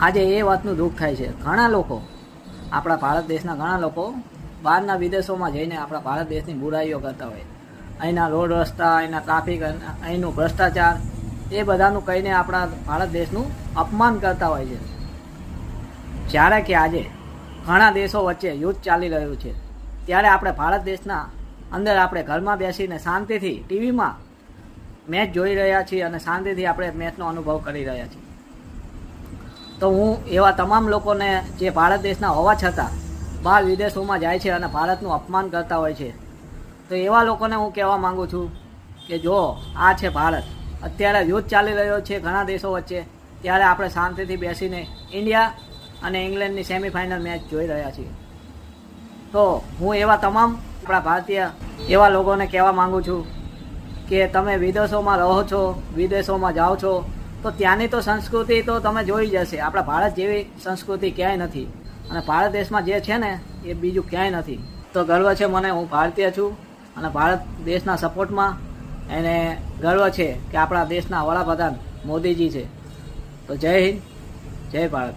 આજે એ વાતનું દુઃખ થાય છે. ઘણા લોકો, આપણા ભારત દેશના ઘણા લોકો બહારના વિદેશોમાં જઈને આપણા ભારત દેશની બુરાઈઓ કરતા હોય. અહીંના રોડ રસ્તા, અહીંના ટ્રાફિક, અહીંનું ભ્રષ્ટાચાર, એ બધાનું કહીને આપણા ભારત દેશનું અપમાન કરતા હોય છે. જ્યારે કે આજે ઘણા દેશો વચ્ચે યુદ્ધ ચાલી રહ્યું છે, ત્યારે આપણે ભારત દેશના અંદર આપણે ઘરમાં બેસીને શાંતિથી ટીવીમાં મેચ જોઈ રહ્યા છીએ અને શાંતિથી આપણે મેચનો અનુભવ કરી રહ્યા છીએ. તો હું એવા તમામ લોકોને જે ભારત દેશના હોવા છતાં બહાર વિદેશોમાં જાય છે અને ભારતનું અપમાન કરતા હોય છે, તો એવા લોકોને હું કહેવા માગું છું કે જો આ છે ભારત, અત્યારે યુદ્ધ ચાલી રહ્યો છે ઘણા દેશો વચ્ચે, ત્યારે આપણે શાંતિથી બેસીને ઇન્ડિયા અને ઇંગ્લેન્ડની સેમિફાઇનલ મેચ જોઈ રહ્યા છીએ. તો હું એવા તમામ આપણા ભારતીય એવા લોકોને કહેવા માગું છું કે તમે વિદેશોમાં રહો છો, વિદેશોમાં જાઓ છો, તો ત્યાંની તો સંસ્કૃતિ તો તમે જોઈ જશે. આપણા ભારત જેવી સંસ્કૃતિ ક્યાંય નથી, અને ભારત દેશમાં જે છે ને એ બીજું ક્યાંય નથી. તો ગર્વ છે મને, હું ભારતીય છું અને ભારત દેશના સપોર્ટમાં એને ગર્વ છે કે આપણા દેશના વડાપ્રધાન મોદીજી છે. તો જય હિન્દ, જય ભારત.